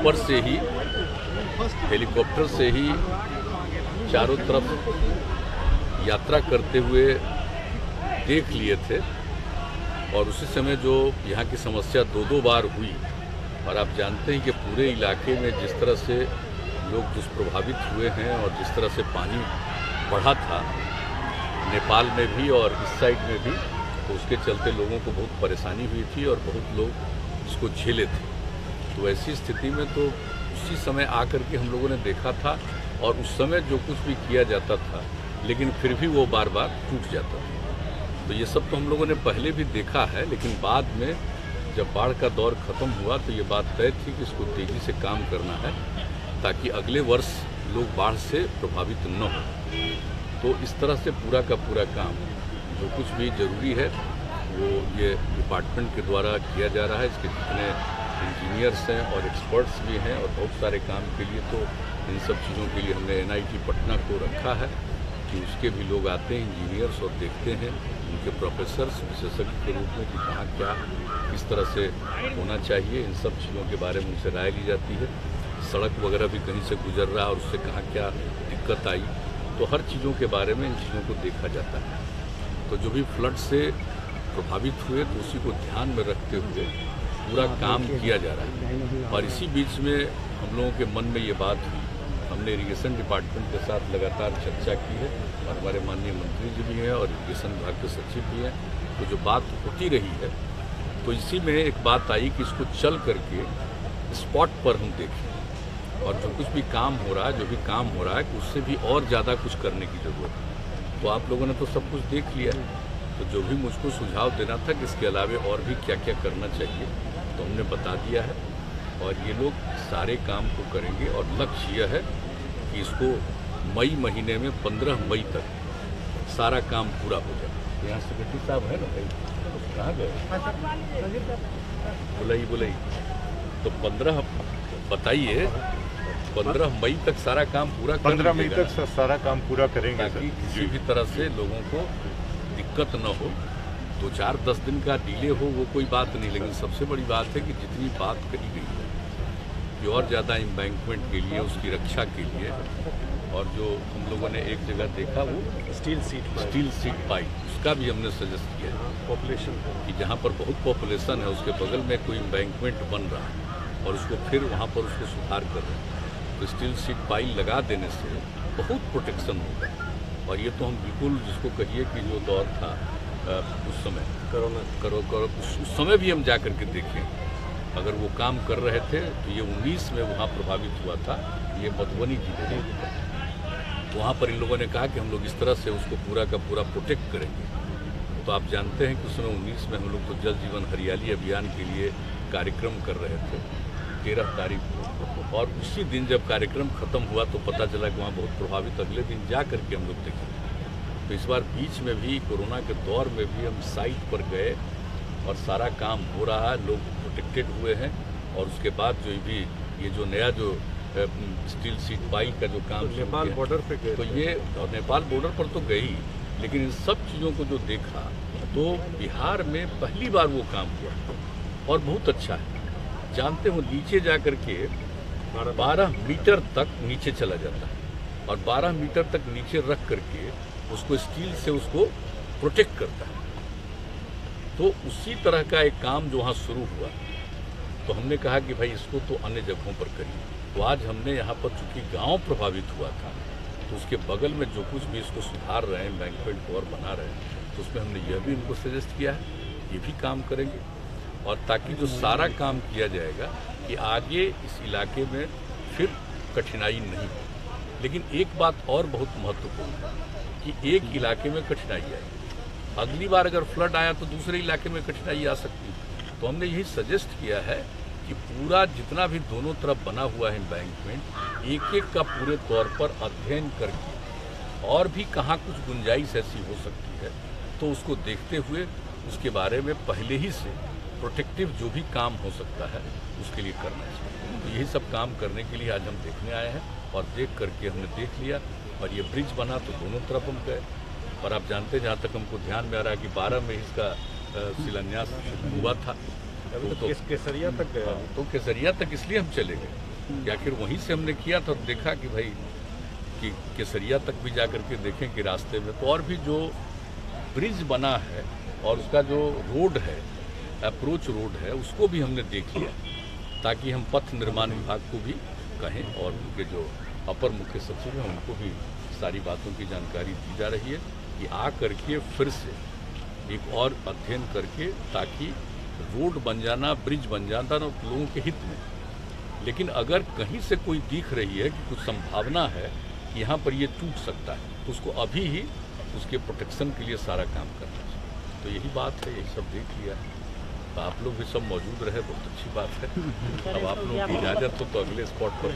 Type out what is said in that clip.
ऊपर से ही हेलीकॉप्टर से ही चारों तरफ यात्रा करते हुए देख लिए थे और उसी समय जो यहाँ की समस्या दो बार हुई और आप जानते हैं कि पूरे इलाके में जिस तरह से लोग दुष्प्रभावित हुए हैं और जिस तरह से पानी बढ़ा था नेपाल में भी और इस साइड में भी, तो उसके चलते लोगों को बहुत परेशानी हुई थी और बहुत लोग इसको झेले थे। तो ऐसी स्थिति में तो उसी समय आकर के हम लोगों ने देखा था और उस समय जो कुछ भी किया जाता था लेकिन फिर भी वो बार बार टूट जाता था। तो ये सब तो हम लोगों ने पहले भी देखा है, लेकिन बाद में जब बाढ़ का दौर ख़त्म हुआ तो ये बात तय थी कि इसको तेज़ी से काम करना है ताकि अगले वर्ष लोग बाढ़ से प्रभावित न हो। तो इस तरह से पूरा का पूरा काम जो कुछ भी ज़रूरी है वो ये डिपार्टमेंट के द्वारा किया जा रहा है। इसके जितने इंजीनियर्स हैं और एक्सपर्ट्स भी हैं और बहुत सारे काम के लिए तो इन सब चीज़ों के लिए हमने NIT पटना को रखा है कि उसके भी लोग आते हैं इंजीनियर्स और देखते हैं उनके प्रोफेसर्स विशेषज्ञ के रूप में कि कहाँ क्या किस तरह से होना चाहिए। इन सब चीज़ों के बारे में उनसे राय ली जाती है। सड़क वगैरह भी कहीं से गुजर रहा और उससे कहाँ क्या दिक्कत आई, तो हर चीज़ों के बारे में इन चीज़ों को देखा जाता है। तो जो भी फ्लड से प्रभावित हुए तो उसी को ध्यान में रखते हुए पूरा काम किया जा रहा है। और इसी बीच में हम लोगों के मन में ये बात हुई, हमने इरिगेशन डिपार्टमेंट के साथ लगातार चर्चा की है और हमारे माननीय मंत्री जी भी हैं और इरिगेशन विभाग के सचिव भी हैं। तो जो बात होती रही है तो इसी में एक बात आई कि इसको चल करके स्पॉट पर हम देखें और जो कुछ भी काम हो रहा है, जो भी काम हो रहा है कि उससे भी और ज़्यादा कुछ करने की ज़रूरत है। तो आप लोगों ने तो सब कुछ देख लिया है, तो जो भी मुझको सुझाव देना था कि इसके अलावे और भी क्या क्या करना चाहिए तो हमने बता दिया है और ये लोग सारे काम को करेंगे और लक्ष्य यह है कि इसको मई महीने में 15 मई तक सारा काम पूरा हो जाए। यहाँ सेक्रेटरी साहब है ना भाई, कहाँ गए? बुलाई तो 15 बताइए 15 मई तक सारा काम पूरा 15 मई तक सारा काम पूरा करेंगे ताकि किसी भी तरह से लोगों को दिक्कत न हो। 2-4-10 दिन का डिले हो वो कोई बात नहीं, लेकिन सबसे बड़ी बात है कि जितनी बात करी गई है कि और ज़्यादा एम्बैंकमेंट के लिए, उसकी रक्षा के लिए, और जो हम लोगों ने एक जगह देखा वो स्टील सीट पाइप, उसका भी हमने सजेस्ट किया है पॉपुलेशन कि जहाँ पर बहुत पॉपुलेशन है उसके बगल में कोई एम्बैंकमेंट बन रहा है और उसको फिर वहाँ पर उसको सुधार कर रहे हैं तो स्टील सीट पाइप लगा देने से बहुत प्रोटेक्शन होगा। और ये तो हम बिल्कुल जिसको कहिए कि जो दौर था उस समय कोरोना उस समय भी हम जा कर के देखें, अगर वो काम कर रहे थे तो ये 19 में वहाँ प्रभावित हुआ था, ये मधुबनी जिले में। वहाँ पर इन लोगों ने कहा कि हम लोग इस तरह से उसको पूरा का पूरा प्रोटेक्ट करेंगे। तो आप जानते हैं कि उस समय 19 में हम लोग तो जल जीवन हरियाली अभियान के लिए कार्यक्रम कर रहे थे 13 तारीख को, और उसी दिन जब कार्यक्रम खत्म हुआ तो पता चला कि वहाँ बहुत प्रभावित, अगले दिन जा करके हम लोग देखे। तो इस बार बीच में भी कोरोना के दौर में भी हम साइट पर गए और सारा काम हो रहा है, लोग प्रोटेक्टेड हुए हैं। और उसके बाद जो भी ये जो नया जो स्टील सीट पाइप का जो काम नेपाल बॉर्डर पे गए तो ये और नेपाल बॉर्डर पर तो गई, लेकिन इन सब चीज़ों को जो देखा तो बिहार में पहली बार वो काम हुआ और बहुत अच्छा है। जानते हो नीचे जा कर के 12 मीटर तक नीचे चला जाता है और 12 मीटर तक नीचे रख करके उसको स्टील से उसको प्रोटेक्ट करता है। तो उसी तरह का एक काम जो वहाँ शुरू हुआ तो हमने कहा कि भाई इसको तो अन्य जगहों पर करिए। तो आज हमने यहाँ पर चूँकि गांव प्रभावित हुआ था तो उसके बगल में जो कुछ भी इसको सुधार रहे हैं, एम्बैंकमेंट को और बना रहे हैं, तो उसमें हमने यह भी इनको सजेस्ट किया है, ये भी काम करेंगे। और ताकि जो सारा काम किया जाएगा कि आगे इस इलाके में फिर कठिनाई नहीं हो। लेकिन एक बात और बहुत महत्वपूर्ण है कि एक इलाके में कठिनाई आई, अगली बार अगर फ्लड आया तो दूसरे इलाके में कठिनाई आ सकती है। तो हमने यही सजेस्ट किया है कि पूरा जितना भी दोनों तरफ बना हुआ है एम्बैंकमेंट, एक एक का पूरे तौर पर अध्ययन करके और भी कहाँ कुछ गुंजाइश ऐसी हो सकती है तो उसको देखते हुए उसके बारे में पहले ही से प्रोटेक्टिव जो भी काम हो सकता है उसके लिए करना चाहिए। तो यही सब काम करने के लिए आज हम देखने आए हैं और देख करके हमने देख लिया। और ये ब्रिज बना तो दोनों तरफ हम गए और आप जानते हैं, जहाँ तक हमको ध्यान में आ रहा है कि 12 में इसका शिलान्यास हुआ था। तो केसरिया तक गया, तो केसरिया तक इसलिए हम चले गए कि आखिर वहीं से हमने किया था, देखा कि भाई कि केसरिया तक भी जा करके देखें कि रास्ते में तो और भी जो ब्रिज बना है और उसका जो रोड है, अप्रोच रोड है, उसको भी हमने देख लिया, ताकि हम पथ निर्माण विभाग को भी कहें और उनके जो अपर मुख्य सचिव हैं उनको भी सारी बातों की जानकारी दी जा रही है कि आ करके फिर से एक और अध्ययन करके, ताकि रोड बन जाना, ब्रिज बन जाना लोगों के हित में। लेकिन अगर कहीं से कोई दिख रही है कि कुछ संभावना है कि यहाँ पर ये टूट सकता है, तो उसको अभी ही उसके प्रोटेक्शन के लिए सारा काम करना चाहिए। तो यही बात है, यही सब देख लिया। तो आप लोग भी सब मौजूद रहे, बहुत अच्छी बात है। अब आप लोगों की इजाज़त हो तो अगले स्पॉट पर